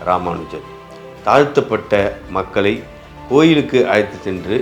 ராமானுஜர். தாழ்த்தப்பட்ட மக்களை கோயிலுக்கு அழைத்து சென்று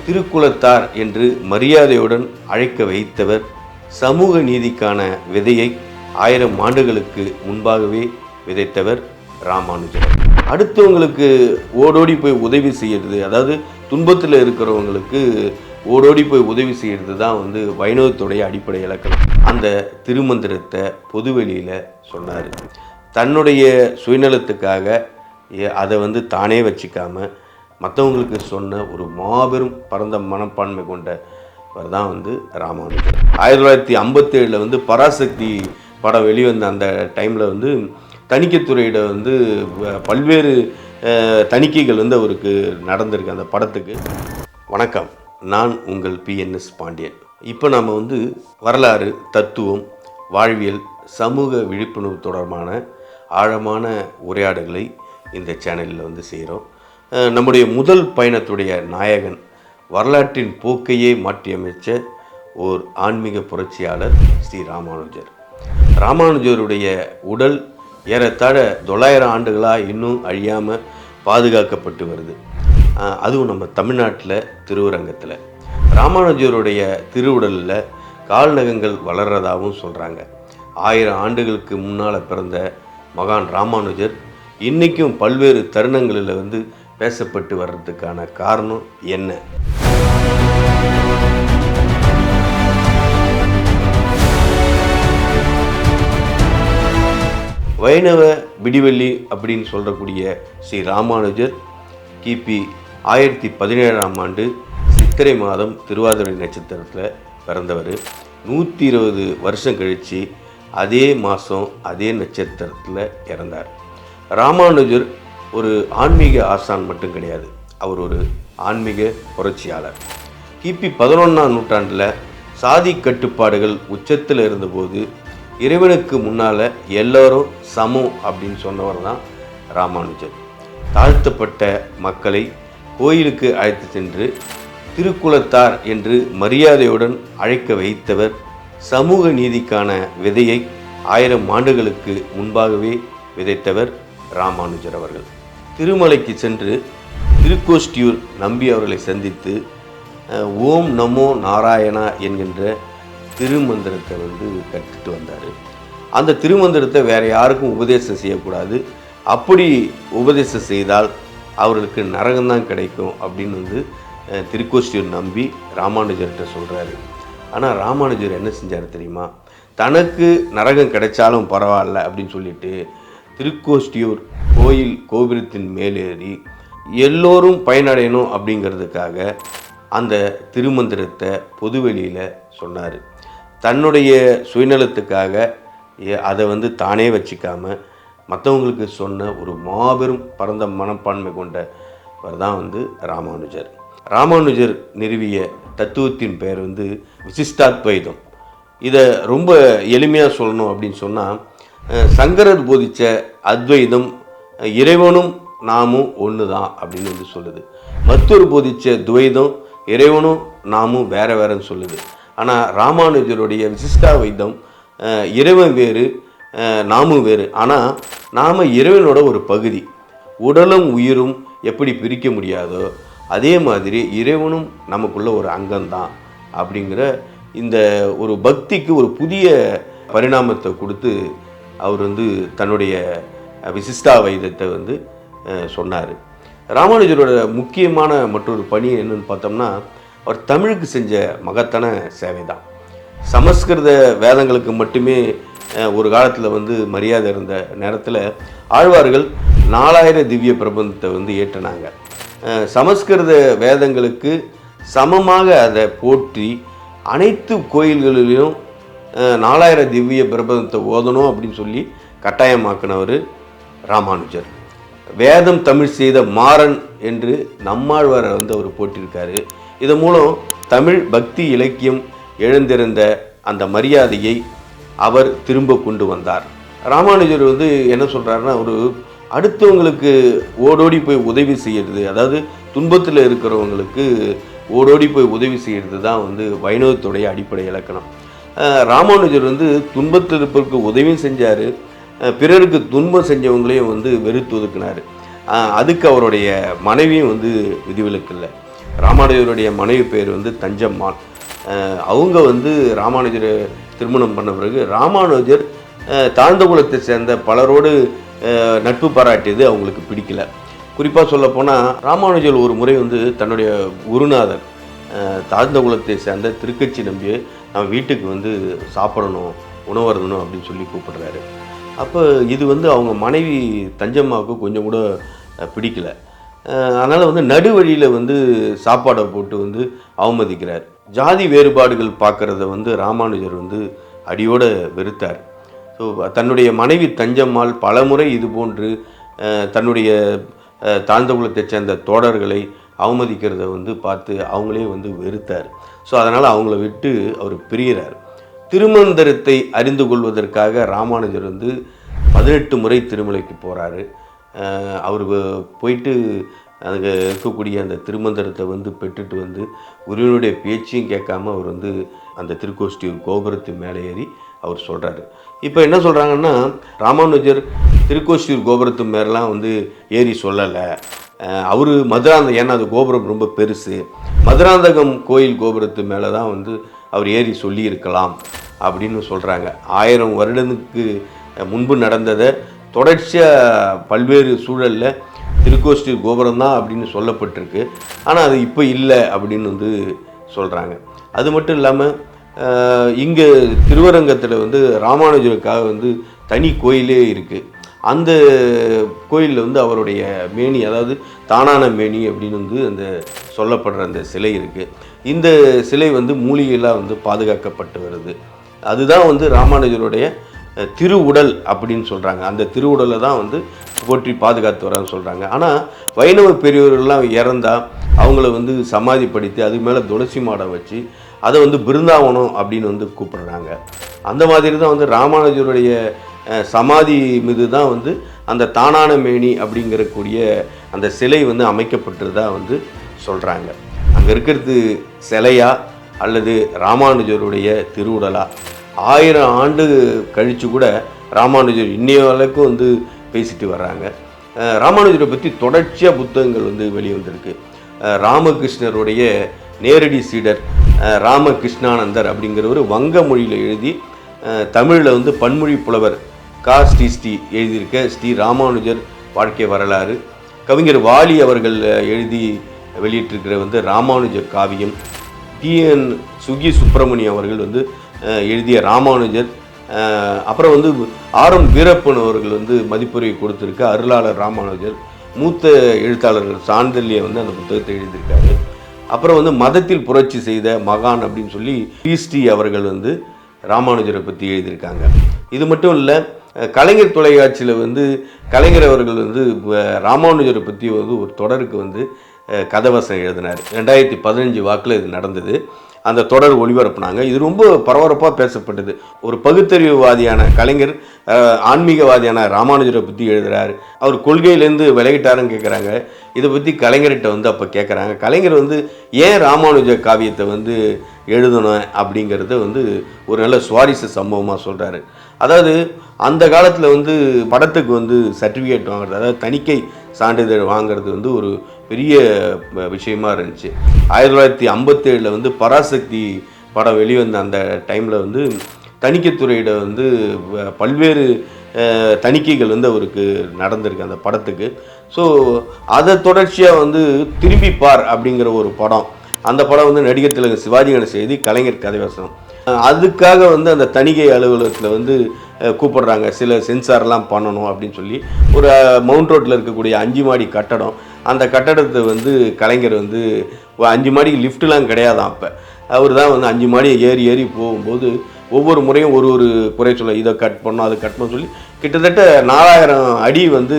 திருக்குலத்தார் என்று மரியாதையுடன் அழைக்க வைத்தவர். சமூக நீதிக்கான விதையை 1000 ஆண்டுகளுக்கு முன்பாகவே விதைத்தவர் ராமானுஜர். அடுத்தவங்களுக்கு ஓடோடி போய் உதவி செய்கிறது, அதாவது துன்பத்தில் இருக்கிறவங்களுக்கு ஓடோடி போய் உதவி செய்கிறது தான் வைணவத்துடைய அடிப்படை இலக்கணம். அந்த திருமந்திரத்தை பொதுவெளியில் சொன்னார். தன்னுடைய சுயநலத்துக்காக அதை தானே வச்சுக்காம மற்றவங்களுக்கு சொன்ன ஒரு மாபெரும் பரந்த மனப்பான்மை கொண்டவர் தான் ராமானுஜர். 1957 பராசக்தி படம் வெளிவந்த அந்த டைமில் தணிக்கைத்துறையிட பல்வேறு தணிக்கைகள் அவருக்கு நடந்திருக்கு அந்த படத்துக்கு. வணக்கம், நான் உங்கள் PNS பாண்டியன். இப்போ நாம் வரலாறு, தத்துவம், வாழ்வியல், சமூக விழிப்புணர்வு தொடர்பான ஆழமான உரையாடல்களை இந்த சேனலில் செய்கிறோம். நம்முடைய முதல் பயணத்துடைய நாயகன், வரலாற்றின் போக்கையே மாற்றியமைச்ச ஓர் ஆன்மீக புரட்சியாளர் ஸ்ரீ ராமானுஜர். ராமானுஜருடைய உடல் ஏறத்தாழ 900 ஆண்டுகளாக இன்னும் அழியாமல் பாதுகாக்கப்பட்டு வருது. அதுவும் நம்ம தமிழ்நாட்டில் திருவரங்கத்தில். ராமானுஜருடைய திருவுடலில் கால்நகங்கள் வளர்றதாகவும் சொல்கிறாங்க. 1000 ஆண்டுகளுக்கு முன்னால் பிறந்த மகான் ராமானுஜர் இன்றைக்கும் பல்வேறு தருணங்களில் பேசப்பட்டு வர்றதுக்கான காரணம் என்ன? வைணவ விடிவெள்ளி அப்படின்னு சொல்லக்கூடிய ஸ்ரீ ராமானுஜர் கிபி 1017ஆம் ஆண்டு சித்திரை மாதம் திருவாதிரை நட்சத்திரத்தில் பிறந்தவர். 120 வருஷம் கழித்து அதே மாதம் அதே நட்சத்திரத்தில் இறந்தார். ராமானுஜர் ஒரு ஆன்மீக ஆசான் மட்டும் கிடையாது, அவர் ஒரு ஆன்மீக புரட்சியாளர். கிபி 11ஆம் நூற்றாண்டில் சாதி கட்டுப்பாடுகள் உச்சத்தில் இருந்தபோது இறைவனுக்கு முன்னால் எல்லோரும் சமம் அப்படின்னு சொன்னவர் தான் ராமானுஜர். தாழ்த்தப்பட்ட மக்களை கோயிலுக்கு அழைத்து சென்று திருக்குலத்தார் என்று மரியாதையுடன் அழைக்க வைத்தவர். சமூக நீதிக்கான விதையை 1000 ஆண்டுகளுக்கு முன்பாகவே விதைத்தவர் ராமானுஜர் அவர்கள். திருமலைக்கு சென்று திருக்கோஷ்டியூர் நம்பி அவர்களை சந்தித்து ஓம் நமோ நாராயணா என்கின்ற திருமந்திரத்தை கற்றுட்டு வந்தார். அந்த திருமந்திரத்தை வேறு யாருக்கும் உபதேசம் செய்யக்கூடாது, அப்படி உபதேசம் செய்தால் அவர்களுக்கு நரகம்தான் கிடைக்கும் அப்படின்னு திருக்கோஷ்டியூர் நம்பி ராமானுஜர்கிட்ட சொல்கிறாரு. ஆனால் ராமானுஜர் என்ன செஞ்சார் தெரியுமா? தனக்கு நரகம் கிடைச்சாலும் பரவாயில்ல அப்படின்னு சொல்லிட்டு திருக்கோஷ்டியூர் கோயில் கோபுரத்தின் மேலேறி எல்லோரும் பயனடையணும் அப்படிங்கிறதுக்காக அந்த திருமந்திரத்தை பொதுவெளியில் சொன்னார். தன்னுடைய சுயநலத்துக்காக அதை தானே வச்சுக்காம மற்றவங்களுக்கு சொன்ன ஒரு மாபெரும் பரந்த மனப்பான்மை கொண்டவர் தான் ராமானுஜர். ராமானுஜர் நிறுவிய தத்துவத்தின் பெயர் விசிஷ்டாத்வைதம். இதை ரொம்ப எளிமையாக சொல்லணும் அப்படின்னு சொன்னால், சங்கரர் போதித்த அத்வைதம் இறைவனும் நாமும் ஒன்று தான் அப்படின்னு சொல்லுது. மற்றொரு போதித்த துவைதம் இறைவனும் நாமும் வேற வேறன்னு சொல்லுது. ஆனால் ராமானுஜருடைய விசிஷ்டாத்வைதம் இறைவன் வேறு, நாமும் வேறு, ஆனால் நாம் இறைவனோட ஒரு பகுதி. உடலும் உயிரும் எப்படி பிரிக்க முடியாதோ அதே மாதிரி இறைவனும் நமக்குள்ள ஒரு அங்கம்தான் அப்படிங்கிற இந்த ஒரு பக்திக்கு ஒரு புதிய பரிணாமத்தை கொடுத்து அவர் தன்னுடைய விசிஷ்டாத்வைதத்தை சொன்னார். ராமானுஜரோட முக்கியமான மற்றொரு பணி என்னன்னு பார்த்தோம்னா, அவர் தமிழுக்கு செஞ்ச மகத்தான சேவை தான். சமஸ்கிருத வேதங்களுக்கு மட்டுமே ஒரு காலத்தில் மரியாதை இருந்த நேரத்தில் ஆழ்வார்கள் 4000 திவ்ய பிரபந்தத்தை ஏற்றினாங்க. சமஸ்கிருத வேதங்களுக்கு சமமாக அதை போற்றி அனைத்து கோயில்களிலும் 4000 திவ்ய பிரபந்தத்தை ஓதணும் அப்படின்னு சொல்லி கட்டாயமாக்கினவர் ராமானுஜர். வேதம் தமிழ் செய்த மாறன் என்று நம்மாழ்வாரை அவர் போட்டிருக்காரு. இதன் மூலம் தமிழ் பக்தி இலக்கியம் எழுந்திருந்த அந்த மரியாதையை அவர் திரும்ப கொண்டு வந்தார். ராமானுஜர் என்ன சொல்கிறாருன்னா, ஒரு அடுத்தவங்களுக்கு ஓடோடி போய் உதவி செய்கிறது, அதாவது துன்பத்தில் இருக்கிறவங்களுக்கு ஓடோடி போய் உதவி செய்கிறது தான் வைணவத்துடைய அடிப்படை இலக்கணம். ராமானுஜர் துன்பத்தில் இருப்பவருக்கு உதவியும் செஞ்சார், பிறருக்கு துன்பம் செஞ்சவங்களையும் வந்து வெறுத்து ஒதுக்குனார். அதுக்கு அவருடைய மனைவியும் வந்து விதிவிலக்கு இல்லை. ராமானுஜருடைய மனைவி பேர் வந்து தஞ்சம்மாள். அவங்க வந்து ராமானுஜரை திருமணம் பண்ண பிறகு ராமானுஜர் தாழ்ந்த குலத்தை சேர்ந்த பலரோடு நட்பு பாராட்டியது அவங்களுக்கு பிடிக்கல. குறிப்பாக சொல்லப்போனால் ராமானுஜர் ஒரு முறை வந்து தன்னுடைய குருநாதர் தாழ்ந்த குலத்தை சேர்ந்த திருக்கச்சி நம்பியை நம்ம வீட்டுக்கு வந்து சாப்பிடணும், உணவருந்தணும் அப்படின்னு சொல்லி கூப்பிடுறாரு. அப்போ இது வந்து அவங்க மனைவி தஞ்சம்மாவுக்கு கொஞ்சம் கூட பிடிக்கல. அதனால் வந்து நடுவழியில் வந்து சாப்பாடை போட்டு வந்து அவமதிக்கிறார். ஜாதி வேறுபாடுகள் பார்க்குறத வந்து ராமானுஜர் வந்து அடியோடு வெறுத்தார். ஸோ தன்னுடைய மனைவி தஞ்சம்மாள் பலமுறை இது போன்று தன்னுடைய தாழ்ந்த குலத்தை சேர்ந்த தோடர்களை அவமதிக்கிறத வந்து பார்த்து அவங்களே வந்து வெறுத்தார். ஸோ அதனால் அவங்கள விட்டு அவர் பிரிகிறார். திருமந்திரத்தை அறிந்து கொள்வதற்காக ராமானுஜர் வந்து 18 முறை திருமலைக்கு போகிறாரு. அவர் போயிட்டு அங்கே இருக்கக்கூடிய அந்த திருமந்திரத்தை வந்து பெற்றுட்டு வந்து குருவினுடைய பேச்சையும் கேட்காம அவர் வந்து அந்த திருக்கோஷ்டியூர் கோபுரத்து மேலே ஏறி அவர் சொல்கிறாரு. இப்போ என்ன சொல்கிறாங்கன்னா, ராமானுஜர் திருக்கோஷ்டியூர் கோபுரத்து மேலாம் வந்து ஏறி சொல்லலை. அவர் மதுராந்தகம், ஏன்னா அது கோபுரம் ரொம்ப பெருசு, மதுராந்தகம் கோயில் கோபுரத்து மேலே தான் வந்து அவர் ஏறி சொல்லியிருக்கலாம் அப்படின்னு சொல்கிறாங்க. 1000 வருடத்துக்கு முன்பு நடந்ததை தொடர்ச்சியாக பல்வேறு சூழலில் திருக்கோஷ்டியூர் கோபுரம் தான் அப்படின்னு சொல்லப்பட்டிருக்கு. ஆனால் அது இப்போ இல்லை அப்படின்னு வந்து சொல்கிறாங்க. அது மட்டும் இல்லாமல் இங்கே திருவரங்கத்தில் வந்து ராமானுஜருக்காக வந்து தனி கோயிலே இருக்குது. அந்த கோயிலில் வந்து அவருடைய மேனி, அதாவது தானான மேனி அப்படின்னு வந்து அந்த சொல்லப்படுற அந்த சிலை இருக்குது. இந்த சிலை வந்து மூலிகையெல்லாம் வந்து பாதுகாக்கப்பட்டு வருது. அதுதான் வந்து ராமானுஜருடைய திருவுடல் அப்படின்னு சொல்கிறாங்க. அந்த திருவுடலை தான் வந்து போற்றி பாதுகாத்து வரான்னு சொல்கிறாங்க. ஆனால் வைணவ பெரியவர்கள்லாம் இறந்தால் அவங்கள வந்து சமாதிப்படுத்தி அது மேலே துளசி மாடம் வச்சு அதை வந்து பிருந்தாவனம் அப்படின்னு வந்து கூப்பிடுறாங்க. அந்த மாதிரி தான் வந்து ராமானுஜருடைய சமாதி மீது தான் வந்து அந்த தானான மேனி அப்படிங்கிறக்கூடிய அந்த சிலை வந்து அமைக்கப்பட்டதாக வந்து சொல்கிறாங்க. அங்கே இருக்கிறது சிலையா அல்லது ராமானுஜருடைய திருவுடலா? 1000 ஆண்டு கழித்து கூட ராமானுஜர் இன்னைய வரைக்கும் வந்து பேசிட்டு வர்றாங்க. ராமானுஜரை பற்றி தொடர்ச்சியாக புத்தகங்கள் வந்து வெளிவந்திருக்கு. ராமகிருஷ்ணருடைய நேரடி சீடர் ராமகிருஷ்ணானந்தர் அப்படிங்கிறவர் வங்க மொழியில் எழுதி தமிழில் வந்து பன்மொழி புலவர் ஸ்ரீ எழுதியிருக்க ஸ்ரீ ராமானுஜர் வாழ்க்கை வரலாறு, கவிஞர் வாலி அவர்கள் எழுதி வெளியிட்டிருக்கிற வந்து ராமானுஜர் காவியம், டிஎன் சுகி சுப்பிரமணியம் அவர்கள் வந்து எழுதிய ராமானுஜர், அப்புறம் வந்து ஆர்.எம். வீரப்பன் அவர்கள் வந்து மதிப்புரை கொடுத்துருக்க அருளாளர் ராமானுஜர், மூத்த எழுத்தாளர்கள் சாந்தல்ய வந்து அந்த புத்தகத்தை எழுதியிருக்காரு. அப்புறம் வந்து மதத்தில் புரட்சி செய்த மகான் அப்படின்னு சொல்லி ஸ்ரீ அவர்கள் வந்து ராமானுஜரை பற்றி எழுதியிருக்காங்க. இது மட்டும் இல்லை, கலைஞர் தொலைக்காட்சியில் வந்து கலைஞர் அவர்கள் வந்து ராமானுஜரை பற்றி வந்து ஒரு தொடருக்கு வந்து கதவசம் எழுதினார். 2015 வாக்கில் இது நடந்தது. அந்த தொடர் ஒளிபரப்புனாங்க. இது ரொம்ப பரபரப்பாக பேசப்பட்டது. ஒரு பகுத்தறிவுவாதியான கலைஞர் ஆன்மீகவாதியான ராமானுஜரை பற்றி எழுதுகிறார். அவர் கொள்கையிலேருந்து விலகிட்டாருன்னு கேட்குறாங்க. இதை பற்றி கலைஞர்கிட்ட வந்து அப்போ கேட்குறாங்க. கலைஞர் வந்து ஏன் ராமானுஜ காவியத்தை வந்து எழுதணும் அப்படிங்கிறத வந்து ஒரு நல்ல சுவாரஸ்ய சம்பவமாக சொல்கிறாரு. அதாவது அந்த காலத்தில் வந்து படத்துக்கு வந்து சர்டிஃபிகேட் வாங்குறது, அதாவது தணிக்கை சான்றிதழ் வாங்கிறது வந்து ஒரு பெரிய விஷயமா இருந்துச்சு. 1957 வந்து பராசக்தி படம் வெளிவந்த அந்த டைமில் வந்து தணிக்கைத்துறையிட வந்து பல்வேறு தணிக்கைகள் வந்து அவருக்கு நடந்திருக்கு அந்த படத்துக்கு. ஸோ அதை தொடர்ச்சியாக வந்து திரும்பி பார் அப்படிங்கிற ஒரு படம், அந்த படம் வந்து நடிகர் திலகம் சிவாஜி கணேசன் எழுதி கலைஞர் கதைவசனம். அதுக்காக வந்து அந்த தணிக்கை அலுவலகத்தில் வந்து கூப்பிடுறாங்க, சில சென்சார்லாம் பண்ணணும் அப்படின்னு சொல்லி. ஒரு மவுண்ட் ரோட்டில் இருக்கக்கூடிய 5 மாடி கட்டடம், அந்த கட்டடத்தை வந்து கலைஞர் வந்து 5 மாடிக்கு லிஃப்ட்லாம் கிடையாதான். அப்போ அவர் தான் வந்து 5 மாடியை ஏறி ஏறி போகும்போது ஒவ்வொரு முறையும் ஒரு ஒரு குறை சொல்ல, இதை கட் பண்ணணும் அதை கட் பண்ண சொல்லி கிட்டத்தட்ட 4000 அடி வந்து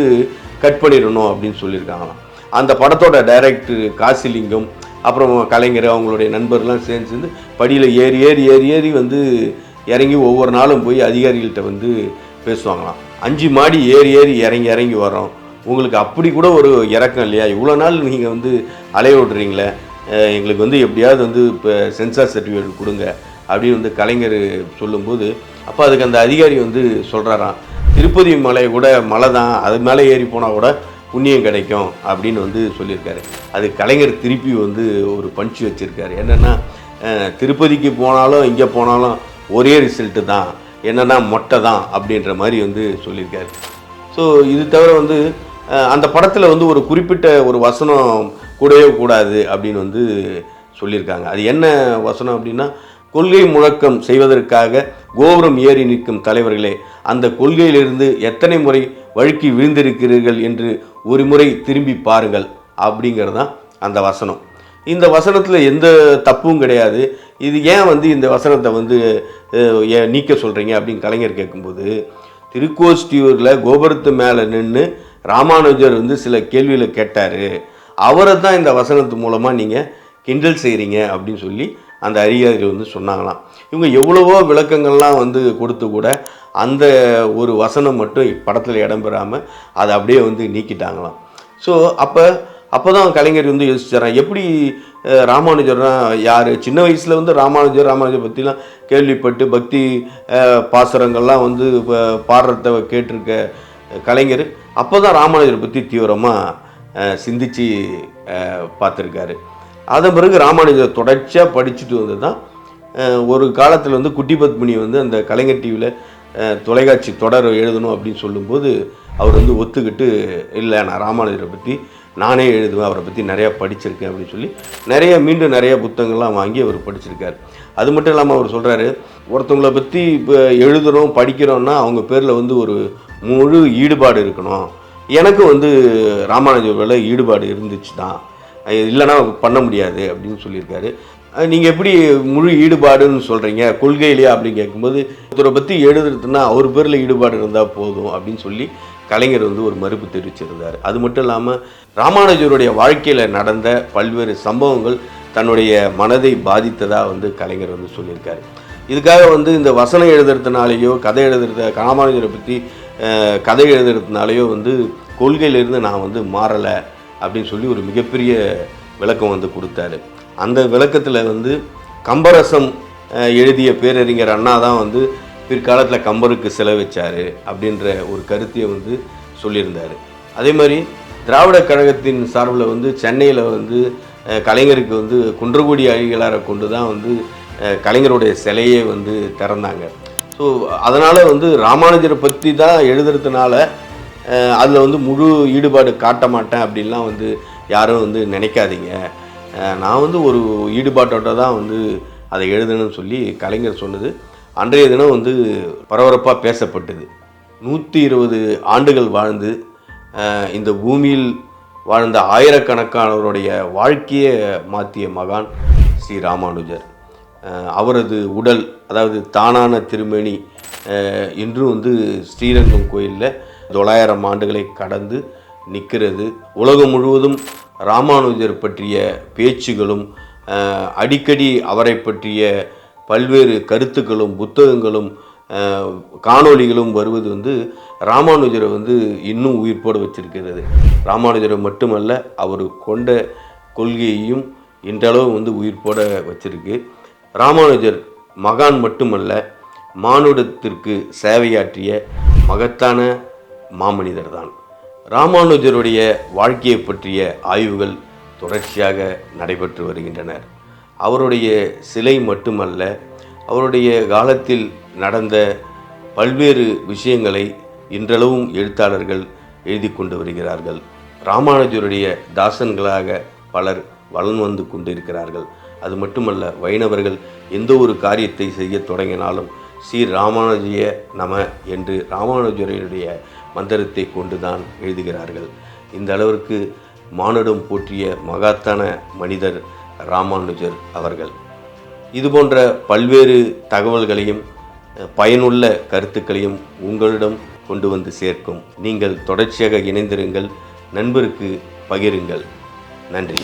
கட் பண்ணிடணும் அப்படின்னு சொல்லியிருக்காங்களாம். அந்த படத்தோட டைரக்டர் காசிலிங்கம், அப்புறம் கலைஞர் அவங்களுடைய நண்பர்லாம் சேர்ந்து படியில் ஏறி ஏறி ஏறி ஏறி வந்து இறங்கி ஒவ்வொரு நாளும் போய் அதிகாரிகள்கிட்ட வந்து பேசுவாங்களாம். 5 மாடி ஏறி ஏறி இறங்கி இறங்கி வரோம், உங்களுக்கு அப்படி கூட ஒரு இறக்கம் இல்லையா, இவ்வளோ நாள் நீங்கள் வந்து அலைய விட்றீங்களே, எங்களுக்கு வந்து எப்படியாவது வந்து இப்போ சென்சார் சர்டிஃபிகேட் கொடுங்க அப்படின்னு வந்து கலைஞர் சொல்லும்போது, அப்போ அதுக்கு அந்த அதிகாரி வந்து சொல்கிறாராம், திருப்பதி மலை கூட மலை தான், அது மேலே ஏறி போனால் கூட புண்ணியம் கிடைக்கும் அப்படின்னு வந்து சொல்லியிருக்காரு. அது கலைஞர் திருப்பி வந்து ஒரு பஞ்சு வச்சுருக்காரு. என்னென்னா திருப்பதிக்கு போனாலும் இங்கே போனாலும் ஒரே ரிசல்ட்டு தான், என்னென்னா மொட்டை தான் அப்படின்ற மாதிரி வந்து சொல்லியிருக்காரு. ஸோ இது தவிர வந்து அந்த படத்தில் வந்து ஒரு குறிப்பிட்ட ஒரு வசனம் கூடவே கூடாது அப்படின்னு வந்து சொல்லியிருக்காங்க. அது என்ன வசனம் அப்படின்னா, கொள்கை முழக்கம் செய்வதற்காக கோபுரம் ஏறி நிற்கும் தலைவர்களே, அந்த கொள்கையிலிருந்து எத்தனை முறை வழுக்கி விழுந்திருக்கிறீர்கள் என்று ஒரு முறை திரும்பி பாருங்கள் அப்படிங்கிறது தான் அந்த வசனம். இந்த வசனத்தில் எந்த தப்பும் கிடையாது. இது ஏன் வந்து இந்த வசனத்தை வந்து நீக்க சொல்கிறீங்க அப்படின்னு கலைஞர் கேட்கும்போது, திருக்கோஷ்டியூரில் கோபுரத்து மேலே நின்று ராமானுஜர் வந்து சில கேள்விகளை கேட்டார், அவரை தான் இந்த வசனத்து மூலமாக நீங்கள் கிண்டல் செய்கிறீங்க அப்படின்னு சொல்லி அந்த அதிகாரிகள் வந்து சொன்னாங்களாம். இவங்க எவ்வளவோ விளக்கங்கள்லாம் வந்து கொடுத்து கூட அந்த ஒரு வசனம் மட்டும் படத்தில் இடம்பெறாமல் அதை அப்படியே வந்து நீக்கிட்டாங்களாம். ஸோ அப்போ தான் கலைஞர் வந்து யோசிச்சாரான், எப்படி ராமானுஜர்னா யார், சின்ன வயசில் வந்து ராமானுஜர் பற்றிலாம் கேள்விப்பட்டு பக்தி பாசுரங்கள்லாம் வந்து பாடுறத கேட்டிருக்க கலைஞர் அப்போ தான் ராமானுஜரை பற்றி தீவிரமாக சிந்தித்து பார்த்துருக்காரு. அதன் பிறகு ராமானுஜர் தொடர்ச்சியாக படிச்சுட்டு வந்து தான் ஒரு காலத்தில் வந்து குட்டி பத்மினி வந்து அந்த கலைஞர் டிவியில் தொலைக்காட்சி தொடர் எழுதணும் அப்படின்னு சொல்லும்போது அவர் வந்து ஒத்துக்கிட்டு, இல்லை நான் ராமானுஜரை பற்றி நானே எழுதுவேன், அவரை பற்றி நிறையா படிச்சிருக்கேன் அப்படின்னு சொல்லி மீண்டும் நிறைய புத்தகங்கள்லாம் வாங்கி அவர் படிச்சிருக்கார். அது மட்டும் இல்லாமல் அவர் சொல்கிறாரு, ஒருத்தவங்களை பற்றி இப்போ எழுதுகிறோம் படிக்கிறோன்னா அவங்க பேரில் வந்து ஒரு முழு ஈடுபாடு இருக்கணும். எனக்கு வந்து ராமானுஜர் வேலை ஈடுபாடு இருந்துச்சு தான், இல்லைன்னா பண்ண முடியாது அப்படின்னு சொல்லியிருக்காரு. நீங்கள் எப்படி முழு ஈடுபாடுன்னு சொல்கிறீங்க, கொள்கையிலையா அப்படின்னு கேட்கும்போது, ஒருத்தரை பற்றி எழுதுறதுன்னா அவர் பேரில் ஈடுபாடு இருந்தால் போதும் அப்படின்னு சொல்லி கலைஞர் வந்து ஒரு மறுப்பு தெரிவிச்சிருந்தார். அது மட்டும் இல்லாமல் ராமானுஜருடைய வாழ்க்கையில் நடந்த பல்வேறு சம்பவங்கள் தன்னுடைய மனதை பாதித்ததாக வந்து கலைஞர் வந்து சொல்லியிருக்காரு. இதுக்காக வந்து இந்த வசனம் எழுதுறதுனாலேயோ கதை ராமானுஜரை பற்றி கதை எழுதுறதுனாலேயோ வந்து கொள்கையிலிருந்து நான் வந்து மாறலை அப்படின்னு சொல்லி ஒரு மிகப்பெரிய விளக்கம் வந்து கொடுத்தாரு. அந்த விளக்கத்தில் வந்து கம்பரசம் எழுதிய பேரறிஞர் அண்ணா தான் வந்து பிற்காலத்தில் கம்பருக்கு செலவச்சார் அப்படின்ற ஒரு கருத்தையை வந்து சொல்லியிருந்தார். அதே மாதிரி திராவிட கழகத்தின் சார்பில் வந்து சென்னையில் வந்து கலைஞருக்கு வந்து குன்றக்குடி அழிகளாரை கொண்டு தான் வந்து கலைஞருடைய சிலையே வந்து திறந்தாங்க. ஸோ அதனால் வந்து ராமானுஜரை பற்றி தான் எழுதுறதுனால அதில் வந்து முழு ஈடுபாடு காட்ட மாட்டேன் அப்படின்லாம் வந்து யாரும் வந்து நினைக்காதீங்க, நான் வந்து ஒரு ஈடுபாட்டோட தான் வந்து அதை எழுதணும்னு சொல்லி கலைஞர் சொன்னது அன்றைய தினம் வந்து பரபரப்பாக பேசப்பட்டது. 120 ஆண்டுகள் வாழ்ந்து இந்த பூமியில் வாழ்ந்த ஆயிரக்கணக்கானவருடைய வாழ்க்கையை மாற்றிய மகான் ஸ்ரீ ராமானுஜர். அவரது உடல், அதாவது தானான திருமேனி இன்றும் வந்து ஸ்ரீரங்கம் கோயிலில் 900 ஆண்டுகளை கடந்து நிற்கிறது. உலகம் முழுவதும் ராமானுஜர் பற்றிய பேச்சுகளும் அடிக்கடி அவரை பற்றிய பல்வேறு கருத்துக்களும் புத்தகங்களும் காணொளிகளும் வருவது வந்து ராமானுஜரை வந்து இன்னும் உயிர்ப்போடு வச்சிருக்கிறது. ராமானுஜரை மட்டுமல்ல, அவர் கொண்ட கொள்கையையும் இன்றளவு வந்து உயிர்ப்போட வச்சிருக்கு. ராமானுஜர் மகான் மட்டுமல்ல, மானுடத்திற்கு சேவையாற்றிய மகத்தான மாமனிதர் தான். ராமானுஜருடைய வாழ்க்கையை பற்றிய ஆய்வுகள் தொடர்ச்சியாக நடைபெற்று வருகின்றனர். அவருடைய சிலை மட்டுமல்ல, அவருடைய காலத்தில் நடந்த பல்வேறு விஷயங்களை இன்றளவும் எழுத்தாளர்கள் எழுதி கொண்டு வருகிறார்கள். ராமானுஜருடைய தாசன்களாக பலர் வளம் வந்து கொண்டிருக்கிறார்கள். அது மட்டுமல்ல, வைணவர்கள் எந்த ஒரு காரியத்தை செய்ய தொடங்கினாலும் ஸ்ரீ ராமானுஜய நம என்று ராமானுஜருடைய மந்திரத்தை கொண்டுதான் எழுதுகிறார்கள். இந்த அளவிற்கு மானுடம் போற்றிய மகாத்தான மனிதர் ராமானுஜர் அவர்கள். இதுபோன்ற பல்வேறு தகவல்களையும் பயனுள்ள கருத்துக்களையும் உங்களிடம் கொண்டு வந்து சேர்க்கும். நீங்கள் தொடர்ச்சியாக இணைந்திருங்கள், நண்பருக்கு பகிருங்கள். நன்றி.